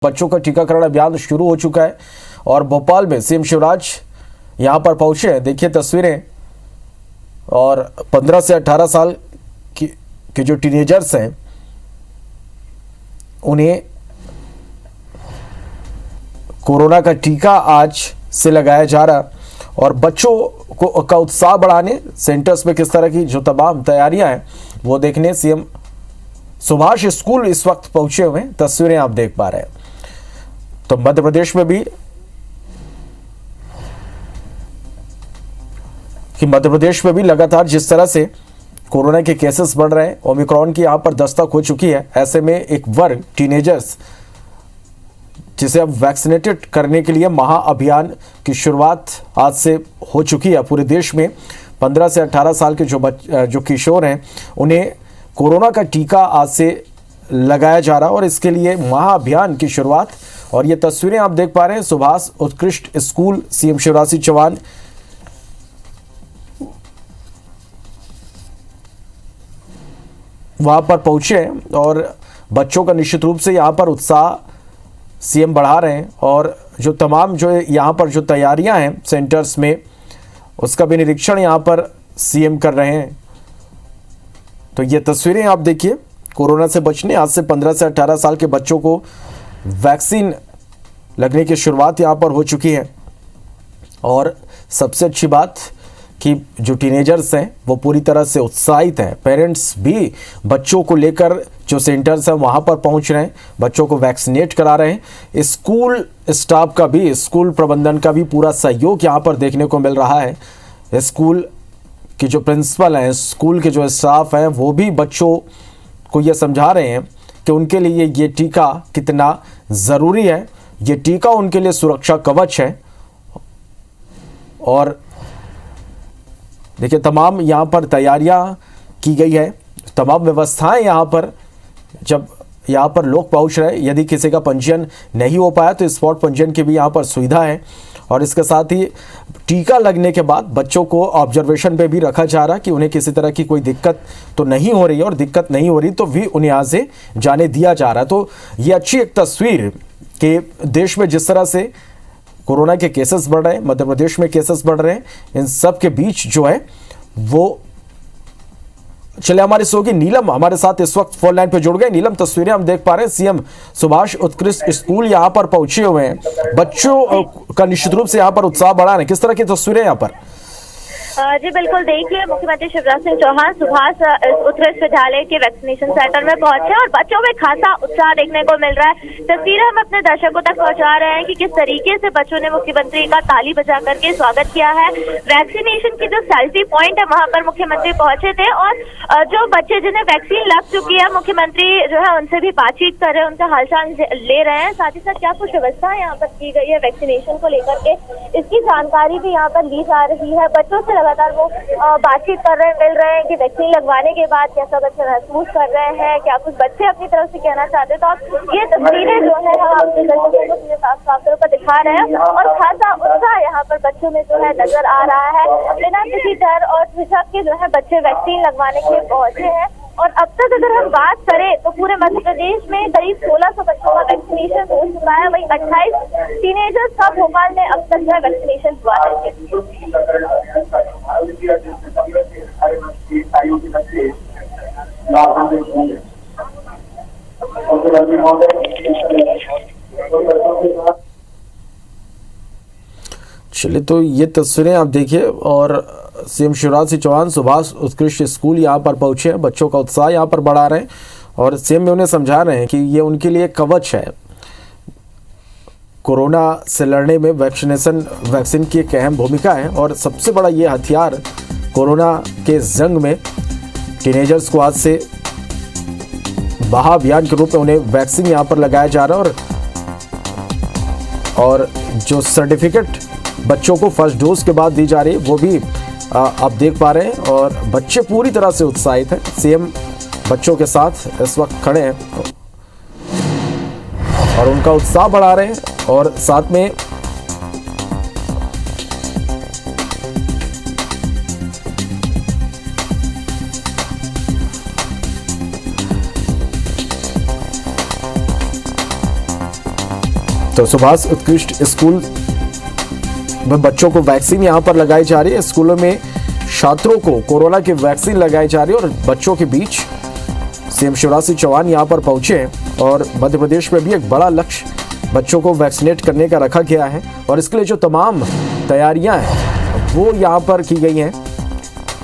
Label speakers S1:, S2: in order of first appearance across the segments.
S1: बच्चों का टीकाकरण अभियान शुरू हो चुका है और भोपाल में सीएम शिवराज यहां पर पहुंचे हैं। देखिए तस्वीरें। और 15 से 18 साल के जो टीनेजर्स हैं उन्हें कोरोना का टीका आज से लगाया जा रहा और बच्चों को का उत्साह बढ़ाने सेंटर्स में किस तरह की जो तमाम तैयारियां हैं वो देखने सीएम सुभाष स्कूल इस वक्त पहुंचे हुए हैं। तस्वीरें आप देख पा रहे हैं। तो मध्य प्रदेश में भी लगातार जिस तरह से कोरोना के केसेस बढ़ रहे हैं, ओमिक्रॉन की यहां पर दस्तक हो चुकी है। ऐसे में एक वर्ग टीनेजर्स जिसे अब वैक्सीनेटेड करने के लिए महाअभियान की शुरुआत आज से हो चुकी है। पूरे देश में 15 से 18 साल के जो किशोर हैं उन्हें कोरोना का टीका आज से लगाया जा रहा है और इसके लिए महाअभियान की शुरुआत। और ये तस्वीरें आप देख पा रहे हैं सुभाष उत्कृष्ट स्कूल सीएम शिवराज सिंह चौहान वहां पर पहुंचे हैं और बच्चों का निश्चित रूप से यहां पर उत्साह सीएम बढ़ा रहे हैं और जो तमाम जो यहां पर जो तैयारियां हैं सेंटर्स में उसका भी निरीक्षण यहां पर सीएम कर रहे हैं। तो ये तस्वीरें आप देखिए। कोरोना से बचने आज से 15 से 18 साल के बच्चों को वैक्सीन लगने की शुरुआत यहां पर हो चुकी है। और सबसे अच्छी बात कि जो टीनेजर्स हैं वो पूरी तरह से उत्साहित हैं। पेरेंट्स भी बच्चों को लेकर जो सेंटर्स हैं वहां पर पहुंच रहे हैं, बच्चों को वैक्सीनेट करा रहे हैं। स्कूल स्टाफ का भी, स्कूल प्रबंधन का भी पूरा सहयोग यहां पर देखने को मिल रहा है। स्कूल के जो प्रिंसिपल हैं, स्कूल के जो स्टाफ हैं वो भी बच्चों को ये समझा रहे हैं कि उनके लिए ये टीका कितना ज़रूरी है। ये टीका उनके लिए सुरक्षा कवच है। और देखिए तमाम यहाँ पर तैयारियां की गई है, तमाम व्यवस्थाएं यहाँ पर। जब यहाँ पर लोग पहुँच रहे हैं, यदि किसी का पंजीयन नहीं हो पाया तो स्पॉट पंजीयन की भी यहाँ पर सुविधा है। और इसके साथ ही टीका लगने के बाद बच्चों को ऑब्जर्वेशन पे भी रखा जा रहा है कि उन्हें किसी तरह की कोई दिक्कत तो नहीं हो रही है, और दिक्कत नहीं हो रही तो भी उन्हें यहाँ से जाने दिया जा रहा है। तो ये अच्छी एक तस्वीर कि देश में जिस तरह से कोरोना के केसेस बढ़ रहे हैं, मध्य प्रदेश में केसेस बढ़ रहे हैं, इन सब के बीच जो है वो चले हमारे सहयोगी नीलम हमारे साथ इस वक्त फोन लाइन पे जुड़ गए। नीलम, तस्वीरें हम देख पा रहे हैं, सीएम सुभाष उत्कृष्ट स्कूल यहाँ पर पहुंचे हुए हैं। बच्चों का निश्चित रूप से यहाँ पर उत्साह बढ़ा रहे हैं। किस तरह की तस्वीरें यहाँ पर?
S2: जी बिल्कुल, देखिए मुख्यमंत्री शिवराज सिंह चौहान सुभाष उत्कृष्ट विद्यालय के वैक्सीनेशन सेंटर में पहुंचे और बच्चों में खासा उत्साह देखने को मिल रहा है। तस्वीरें हम अपने दर्शकों तक पहुंचा रहे हैं कि किस तरीके से बच्चों ने मुख्यमंत्री का ताली बजा करके स्वागत किया है। वैक्सीनेशन की जो सेल्फी पॉइंट है वहां पर मुख्यमंत्री पहुंचे थे और जो बच्चे जिन्हें वैक्सीन लग चुकी है मुख्यमंत्री जो है उनसे भी बातचीत कर रहे हैं, उनका हालचाल ले रहे हैं। साथ ही साथ क्या कुछ व्यवस्था यहाँ पर की गई है वैक्सीनेशन को लेकर के, इसकी जानकारी भी यहाँ पर ली जा रही है। बच्चों से लगातार वो बातचीत कर रहे हैं, मिल रहे हैं कि वैक्सीन लगवाने के बाद कैसा बच्चे महसूस कर रहे हैं, क्या कुछ बच्चे अपनी तरफ से कहना चाहते हैं। तो आप ये तस्वीरें जो है हम आपके दर्शकों को साफ तौर पर दिखा रहे हैं और खासा उत्साह यहाँ पर बच्चों में जो है नजर आ रहा है। बिना किसी डर और झिझक के जो है बच्चे वैक्सीन लगवाने के लिए पहुंचे हैं। और अब तक अगर हम बात करें तो पूरे मध्य प्रदेश में करीब 1600 बच्चों का वैक्सीनेशन हो चुका है। वहीं 28 टीनेजर्स का भोपाल में अब तक जो है वैक्सीनेशन हुआ है।
S1: चलिए, तो ये तस्वीरें आप देखिए। और सीएम शिवराज सिंह चौहान सुभाष उत्कृष्ट स्कूल यहाँ पर पहुंचे हैं, बच्चों का उत्साह यहाँ पर बढ़ा रहे हैं और सीएम उन्हें समझा रहे हैं कि ये उनके लिए कवच है। कोरोना से लड़ने में वैक्सीन की एक अहम भूमिका है और सबसे बड़ा ये हथियार कोरोना के जंग में टीनेजर्स को आज से महाअभियान के रूप में उन्हें वैक्सीन यहाँ पर लगाया जा रहा है। और जो सर्टिफिकेट बच्चों को फर्स्ट डोज के बाद दी जा रही है वो भी आप देख पा रहे हैं और बच्चे पूरी तरह से उत्साहित हैं। सीएम बच्चों के साथ इस वक्त खड़े हैं और उनका उत्साह बढ़ा रहे हैं और साथ में तो सुभाष उत्कृष्ट स्कूल में बच्चों को वैक्सीन यहां पर लगाई जा रही है। स्कूलों में छात्रों को कोरोना की वैक्सीन लगाई जा रही है और बच्चों के बीच सीएम शिवराज सिंह चौहान यहां पर पहुंचे हैं और मध्य प्रदेश में भी एक बड़ा लक्ष्य बच्चों को वैक्सीनेट करने का रखा गया है और इसके लिए जो तमाम तैयारियां हैं वो यहां पर की गई हैं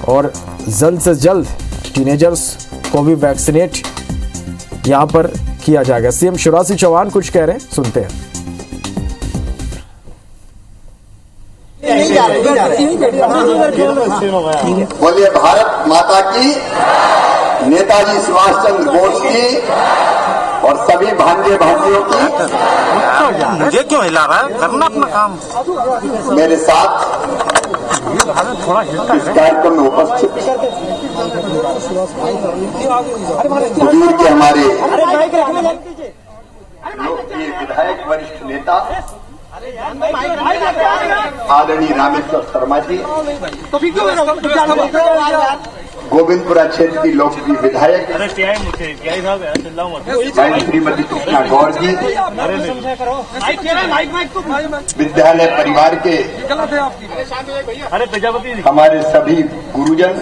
S1: और जल्द से जल्द टीनेजर्स को भी वैक्सीनेट यहां पर किया जाएगा। सीएम शिवराज सिंह चौहान कुछ कह रहे हैं, सुनते हैं।
S3: बोलिए भारत माता की, नेताजी सुभाष चंद्र बोस की और सभी भांजे भांजियों की।
S4: मुझे क्यों हिला रहा है? करना अपना काम।
S3: मेरे साथ इस कार्यक्रम में उपस्थित सुदूर के हमारे लोकप्रिय विधायक वरिष्ठ नेता आदरणीय रामेश्वर शर्मा जी, गोविंदपुरा क्षेत्र की लोकप्रिय विधायक श्रीमती कृष्णा गौर जी, विद्यालय परिवार के हमारे सभी गुरुजन,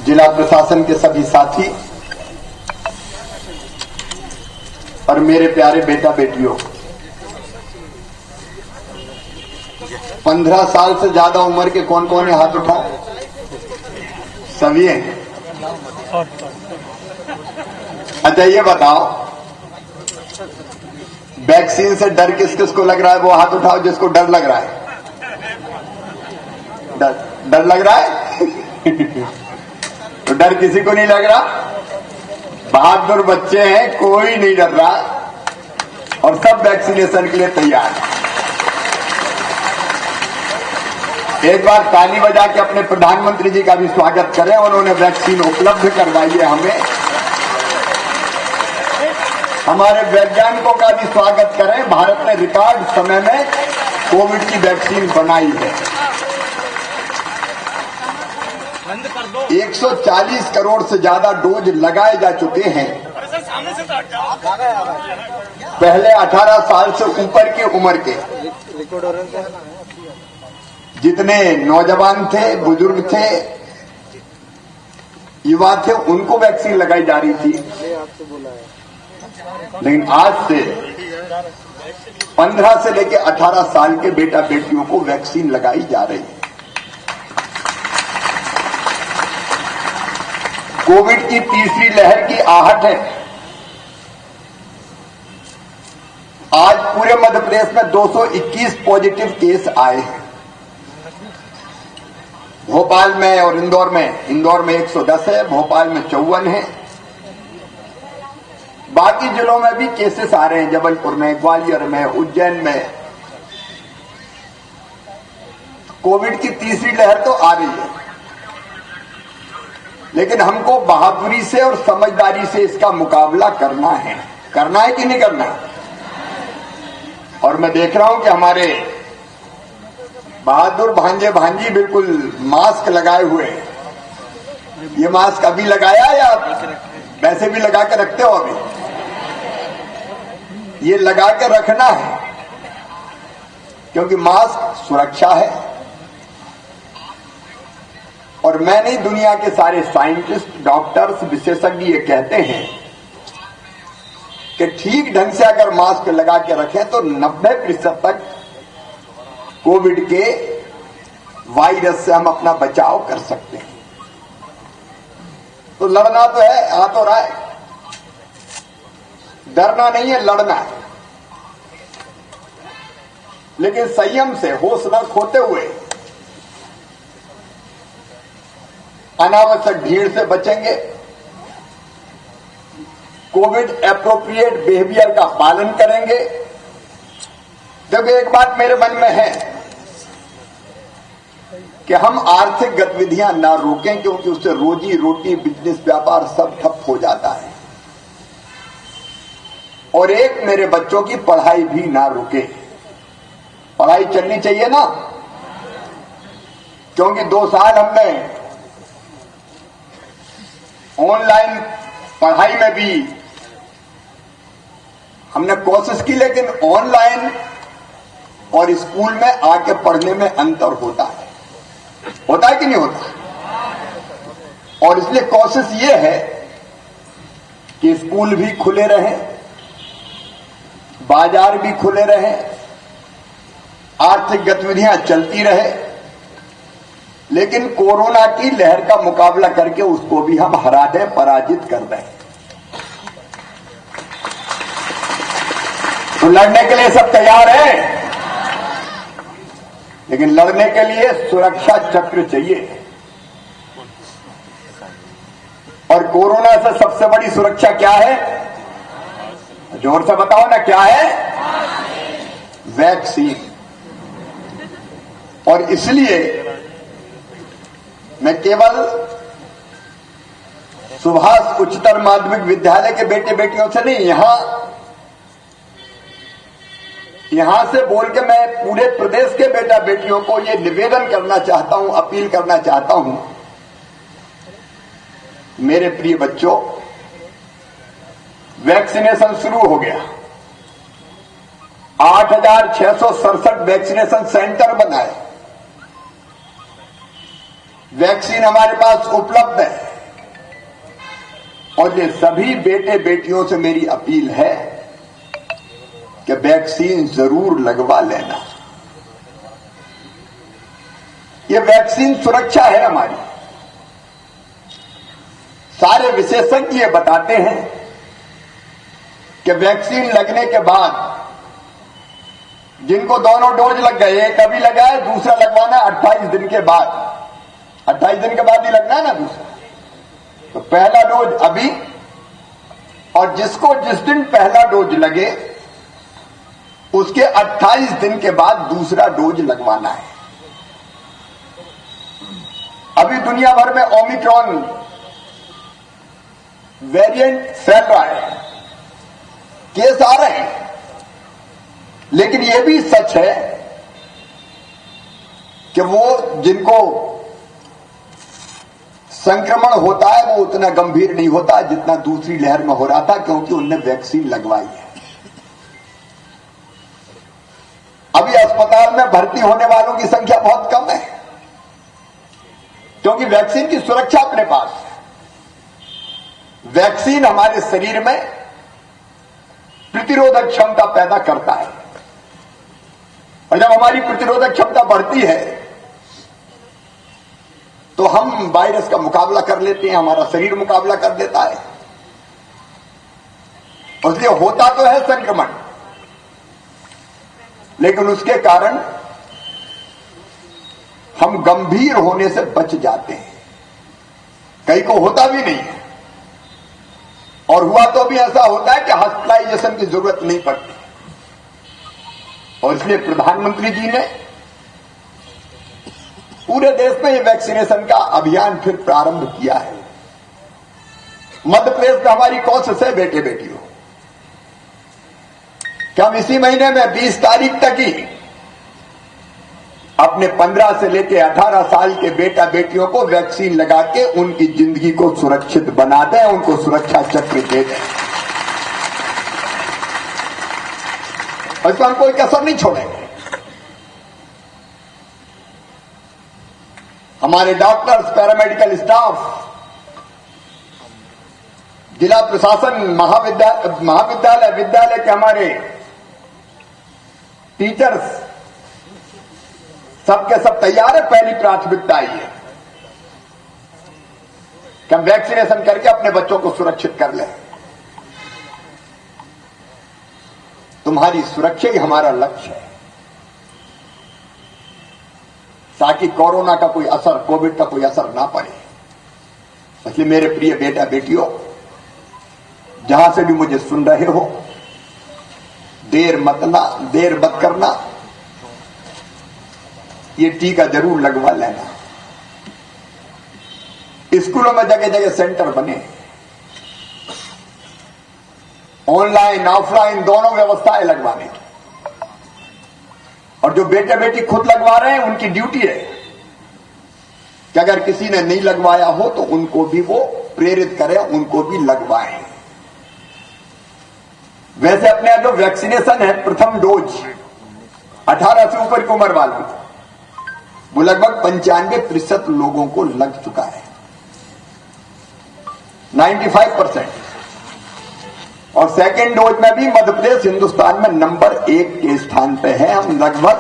S3: जिला प्रशासन के सभी साथी और मेरे प्यारे बेटा बेटियों, 15 साल से ज्यादा उम्र के कौन कौन है? हाथ उठाओ। सभी हैं। अच्छा ये बताओ, वैक्सीन से डर किस किस को लग रहा है? वो हाथ उठाओ जिसको डर लग रहा है। डर लग रहा है? तो डर किसी को नहीं लग रहा। बहादुर बच्चे हैं, कोई नहीं डर रहा और सब वैक्सीनेशन के लिए तैयार है। एक बार ताली बजा के अपने प्रधानमंत्री जी का भी स्वागत करें। उन्होंने वैक्सीन उपलब्ध करवाई है हमें। हमारे वैज्ञानिकों का भी स्वागत करें। भारत ने रिकॉर्ड समय में कोविड की वैक्सीन बनाई है। 140 करोड़ से ज्यादा डोज लगाए जा चुके हैं। पहले 18 साल से ऊपर की उम्र के जितने नौजवान थे, बुजुर्ग थे, युवा थे, उनको वैक्सीन लगाई जा रही थी। लेकिन आज से 15 से लेकर 18 साल के बेटा बेटियों को वैक्सीन लगाई जा रही है। कोविड की तीसरी लहर की आहट है। आज पूरे मध्य प्रदेश में 221 पॉजिटिव केस आए हैं। भोपाल में और इंदौर में 110 है, भोपाल में 54 है। बाकी जिलों में भी केसेस आ रहे हैं, जबलपुर में, ग्वालियर में, उज्जैन में। कोविड की तीसरी लहर तो आ रही है, लेकिन हमको बहादुरी से और समझदारी से इसका मुकाबला करना है कि नहीं करना? और मैं देख रहा हूं कि हमारे बहादुर भांजे भांजी बिल्कुल मास्क लगाए हुए हैं। ये मास्क अभी लगाया या वैसे भी लगा के रखते हो? अभी ये लगा के रखना है, क्योंकि मास्क सुरक्षा है। और मैं नहीं, दुनिया के सारे साइंटिस्ट, डॉक्टर्स, विशेषज्ञ ये कहते हैं कि ठीक ढंग से अगर मास्क लगा के रखें तो 90% तक कोविड के वायरस से हम अपना बचाव कर सकते हैं। तो लड़ना तो है, आ तो रहा है। डरना नहीं है, लड़ना है। लेकिन संयम से, होश न खोते हुए, अनावश्यक भीड़ से बचेंगे। कोविड एप्रोप्रिएट बिहेवियर का पालन करेंगे। जब एक बात मेरे मन में है कि हम आर्थिक गतिविधियां ना रोकें, क्योंकि उससे रोजी रोटी, बिजनेस, व्यापार सब ठप हो जाता है। और एक, मेरे बच्चों की पढ़ाई भी ना रुके। पढ़ाई चलनी चाहिए ना, क्योंकि 2 साल हमने ऑनलाइन पढ़ाई में भी हमने कोशिश की, लेकिन ऑनलाइन और स्कूल में आके पढ़ने में अंतर होता है कि नहीं होता? और इसलिए कोशिश ये है कि स्कूल भी खुले रहे, बाजार भी खुले रहे, आर्थिक गतिविधियां चलती रहे, लेकिन कोरोना की लहर का मुकाबला करके उसको भी हम हरा दें, पराजित कर दें। तो लड़ने के लिए सब तैयार हैं, लेकिन लड़ने के लिए सुरक्षा चक्र चाहिए। और कोरोना से सबसे बड़ी सुरक्षा क्या है? जोर से बताओ ना, क्या है? वैक्सीन। और इसलिए मैं केवल सुभाष उच्चतर माध्यमिक विद्यालय के बेटे बेटियों से नहीं, यहां से बोल के मैं पूरे प्रदेश के बेटा बेटियों को ये निवेदन करना चाहता हूं, अपील करना चाहता हूं, मेरे प्रिय बच्चों, वैक्सीनेशन शुरू हो गया। 8,667 वैक्सीनेशन सेंटर बनाए, वैक्सीन हमारे पास उपलब्ध है। और ये सभी बेटे बेटियों से मेरी अपील है कि वैक्सीन जरूर लगवा लेना। ये वैक्सीन सुरक्षा है हमारी। सारे विशेषज्ञ ये बताते हैं कि वैक्सीन लगने के बाद जिनको दोनों डोज लग गए, एक अभी लगा है, दूसरा लगवाना 28 दिन के बाद। 28 दिन के बाद ही लगना है ना दूसरा। तो पहला डोज अभी, और जिसको जिस दिन पहला डोज लगे उसके 28 दिन के बाद दूसरा डोज लगवाना है। अभी दुनिया भर में ओमिक्रॉन वेरिएंट फैल रहा है, केस आ रहे हैं, लेकिन यह भी सच है कि वो जिनको संक्रमण होता है वो उतना गंभीर नहीं होता जितना दूसरी लहर में हो रहा था, क्योंकि उनने वैक्सीन लगवाई है। अभी अस्पताल में भर्ती होने वालों की संख्या बहुत कम है, क्योंकि वैक्सीन की सुरक्षा अपने पास है। वैक्सीन हमारे शरीर में प्रतिरोधक क्षमता पैदा करता है, और जब हमारी प्रतिरोधक क्षमता बढ़ती है तो हम वायरस का मुकाबला कर लेते हैं, हमारा शरीर मुकाबला कर देता है। इसलिए होता तो है संक्रमण, लेकिन उसके कारण हम गंभीर होने से बच जाते हैं। कई को होता भी नहीं है, और हुआ तो भी ऐसा होता है कि हॉस्पिटलाइजेशन की जरूरत नहीं पड़ती। और इसलिए प्रधानमंत्री जी ने पूरे देश में ये वैक्सीनेशन का अभियान फिर प्रारंभ किया है। मध्य प्रदेश में हमारी कोशिश है बेटे बेटियों कि हम इसी महीने में 20 तारीख तक ही अपने 15 से लेकर 18 साल के बेटा बेटियों को वैक्सीन लगा के उनकी जिंदगी को सुरक्षित बना दें, उनको सुरक्षा चक्र दे दें। और इसमें हम कोई कसर नहीं छोड़ेंगे। हमारे डॉक्टर्स, पैरामेडिकल स्टाफ, जिला प्रशासन, महाविद्यालय, विद्यालय के हमारे टीचर्स, सबके सब तैयार है। पहली प्राथमिकता ये है कि हम वैक्सीनेशन करके अपने बच्चों को सुरक्षित कर लें। तुम्हारी सुरक्षा ही हमारा लक्ष्य है, ताकि कोरोना का कोई असर, कोविड का कोई असर ना पड़े। इसलिए मेरे प्रिय बेटा बेटियों, जहां से भी मुझे सुन रहे हो, देर मत करना, ये टीका जरूर लगवा लेना। स्कूलों में जगह जगह सेंटर बने, ऑनलाइन ऑफलाइन दोनों व्यवस्थाएं लगवाने की। और जो बेटे बेटी खुद लगवा रहे हैं उनकी ड्यूटी है कि अगर किसी ने नहीं लगवाया हो तो उनको भी वो प्रेरित करें, उनको भी लगवाएं। वैसे अपने यहाँ जो वैक्सीनेशन है प्रथम डोज 18 से ऊपर की उम्र वालों वो लगभग 95% लोगों को लग चुका है, 95%। और सेकेंड डोज में भी मध्य प्रदेश हिंदुस्तान में नंबर 1 के स्थान पे है। हम लगभग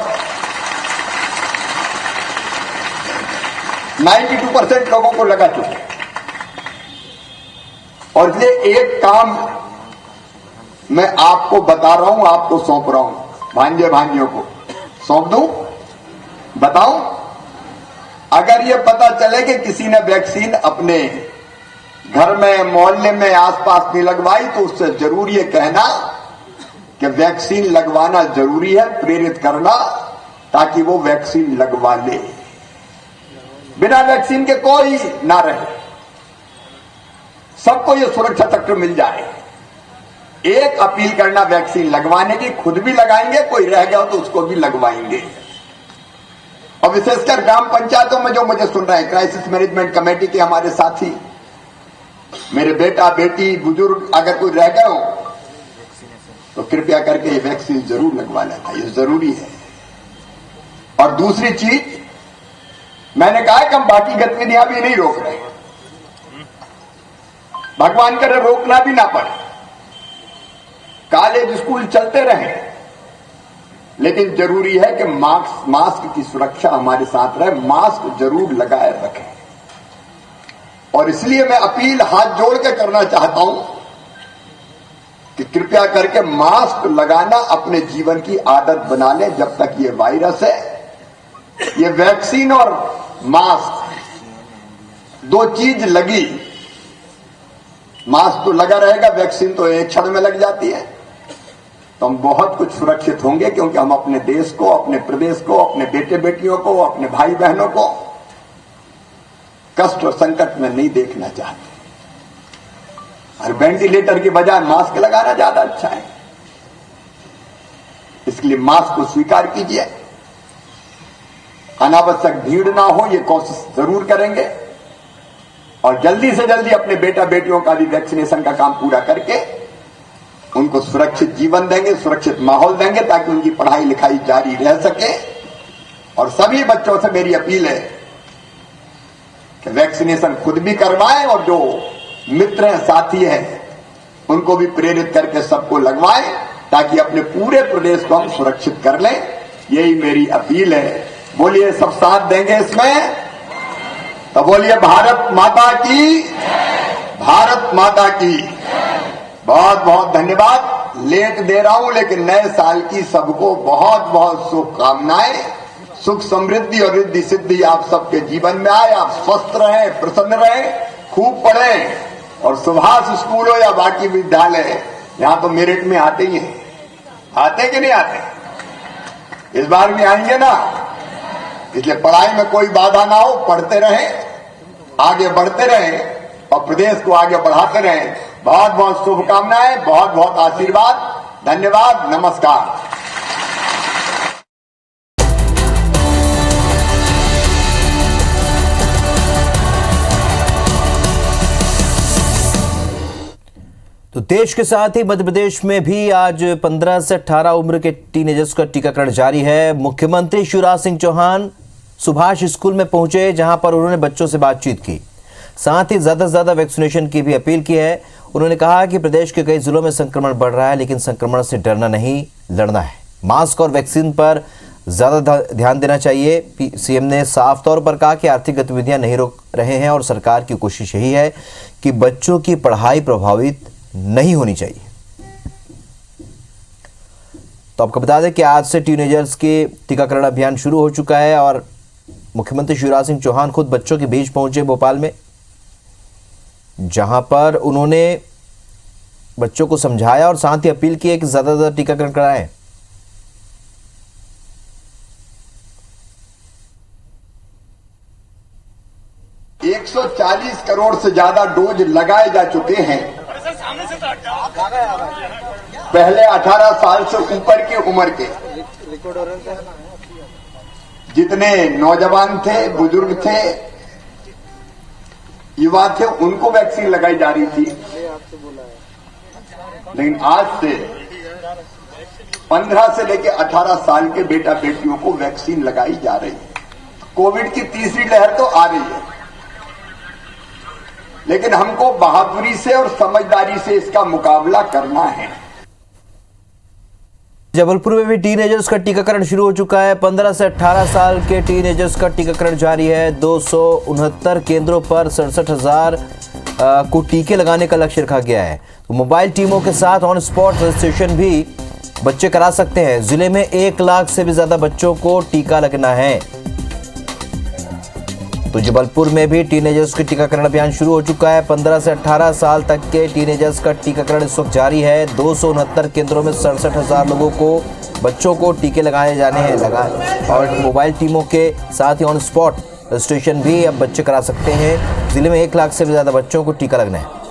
S3: 92% लोगों को लगा चुके हैं। और इसलिए एक काम मैं आपको बता रहा हूं, आपको सौंप रहा हूं, भांजे भांजियों को सौंप दूं, बताऊं। अगर ये पता चले कि किसी ने वैक्सीन अपने घर में, मोहल्ले में, आसपास नहीं लगवाई, तो उससे जरूर ये कहना कि वैक्सीन लगवाना जरूरी है, प्रेरित करना ताकि वो वैक्सीन लगवा ले। बिना वैक्सीन के कोई ना रहे, सबको ये सुरक्षा चक्र मिल जाए। एक अपील करना वैक्सीन लगवाने की, खुद भी लगाएंगे, कोई रह गया हो तो उसको भी लगवाएंगे। और विशेषकर ग्राम पंचायतों में जो मुझे सुन रहे हैं, क्राइसिस मैनेजमेंट कमेटी के हमारे साथी, मेरे बेटा बेटी बुजुर्ग अगर कोई रह गए हो तो कृपया करके ये वैक्सीन जरूर लगवा लेना, ये जरूरी है। और दूसरी चीज मैंने कहा कि हम बाकी गतिविधियां भी नहीं रोक रहे, भगवान करे रोकना भी ना पड़े, कॉलेज स्कूल चलते रहे, लेकिन जरूरी है कि मास्क की सुरक्षा हमारे साथ रहे, मास्क जरूर लगाए रखें। और इसलिए मैं अपील हाथ जोड़ के करना चाहता हूं कि कृपया करके मास्क लगाना अपने जीवन की आदत बना लें जब तक ये वायरस है। ये वैक्सीन और मास्क दो चीज लगी, मास्क तो लगा रहेगा, वैक्सीन तो एक क्षण में लग जाती है, तो हम बहुत कुछ सुरक्षित होंगे, क्योंकि हम अपने देश को, अपने प्रदेश को, अपने बेटे बेटियों को, अपने भाई बहनों को कष्ट और संकट में नहीं देखना चाहते। और वेंटिलेटर की बजाय मास्क लगाना ज्यादा अच्छा है, इसलिए मास्क को स्वीकार कीजिए। अनावश्यक भीड़ ना हो, ये कोशिश जरूर करेंगे। और जल्दी से जल्दी अपने बेटा बेटियों का भी वैक्सीनेशन का काम पूरा करके उनको सुरक्षित जीवन देंगे, सुरक्षित माहौल देंगे, ताकि उनकी पढ़ाई लिखाई जारी रह सके। और सभी बच्चों से मेरी अपील है कि वैक्सीनेशन खुद भी करवाएं, और जो मित्र हैं, साथी हैं, उनको भी प्रेरित करके सबको लगवाएं, ताकि अपने पूरे प्रदेश को हम सुरक्षित कर लें। यही मेरी अपील है। बोलिए, सब साथ देंगे इसमें? तो बोलिए, भारत माता की, भारत माता की। बहुत बहुत धन्यवाद। लेट दे रहा हूं, लेकिन नए साल की सबको बहुत बहुत शुभकामनाएं। सुख समृद्धि और रिद्धि सिद्धि आप सबके जीवन में आए। आप स्वस्थ रहें, प्रसन्न रहें, खूब पढ़ें। और सुभाष स्कूल हो या बाकी विद्यालय, यहां तो मेरिट में आते ही हैं। आते कि नहीं आते? इस बार भी आएंगे ना। इसलिए पढ़ाई में कोई बाधा ना हो, पढ़ते रहें, आगे बढ़ते रहें और प्रदेश को आगे बढ़ाते रहें। बहुत बहुत शुभकामनाएं, बहुत बहुत आशीर्वाद। धन्यवाद, नमस्कार।
S5: तो देश के साथ ही मध्य प्रदेश में भी आज 15 से 18 उम्र के टीनेजर्स का टीकाकरण जारी है। मुख्यमंत्री शिवराज सिंह चौहान सुभाष स्कूल में पहुंचे, जहां पर उन्होंने बच्चों से बातचीत की, साथ ही ज्यादा से ज्यादा वैक्सीनेशन की भी अपील की है। उन्होंने कहा कि प्रदेश के कई जिलों में संक्रमण बढ़ रहा है, लेकिन संक्रमण से डरना नहीं, लड़ना है। मास्क और वैक्सीन पर ज्यादा ध्यान देना चाहिए। सीएम ने साफ तौर पर कहा कि आर्थिक गतिविधियां नहीं रोक रहे हैं और सरकार की कोशिश यही है कि बच्चों की पढ़ाई प्रभावित नहीं होनी चाहिए। तो आपको बता दें कि आज से टीनेजर्स के टीकाकरण अभियान शुरू हो चुका है और मुख्यमंत्री शिवराज सिंह चौहान खुद बच्चों के बीच पहुंचे भोपाल में, जहां पर उन्होंने बच्चों को समझाया और साथ ही अपील की है कि ज्यादा से ज्यादा टीकाकरण कराएं।
S3: $140 करोड़ से ज्यादा डोज लगाए जा चुके हैं। पहले 18 साल से ऊपर की उम्र के जितने नौजवान थे, बुजुर्ग थे, युवा थे, उनको वैक्सीन लगाई जा रही थी। लेकिन आज से 15 से लेकर 18 साल के बेटा बेटियों को वैक्सीन लगाई जा रही है। कोविड की तीसरी लहर तो आ रही है, लेकिन हमको बहादुरी से और समझदारी से इसका मुकाबला करना है।
S5: जबलपुर में भी टीनेजर्स का टीकाकरण शुरू हो चुका है। 15 से 18 साल के टीनेजर्स का टीकाकरण जारी है। 269 केंद्रों पर 67,000 को टीके लगाने का लक्ष्य रखा गया है। तो मोबाइल टीमों के साथ ऑन स्पॉट रजिस्ट्रेशन भी बच्चे करा सकते हैं। जिले में 1 लाख से भी ज्यादा बच्चों को टीका लगना है। तो जबलपुर में भी टीनेजर्स के टीकाकरण अभियान शुरू हो चुका है। 15 से 18 साल तक के टीनेजर्स का टीकाकरण इस वक्त जारी है। 269 केंद्रों में 67,000 लोगों को, बच्चों को टीके लगाए जाने हैं और मोबाइल टीमों के साथ ही ऑन स्पॉट रजिस्ट्रेशन भी अब बच्चे करा सकते हैं। जिले में 1 लाख से भी ज्यादा बच्चों को टीका लगना है।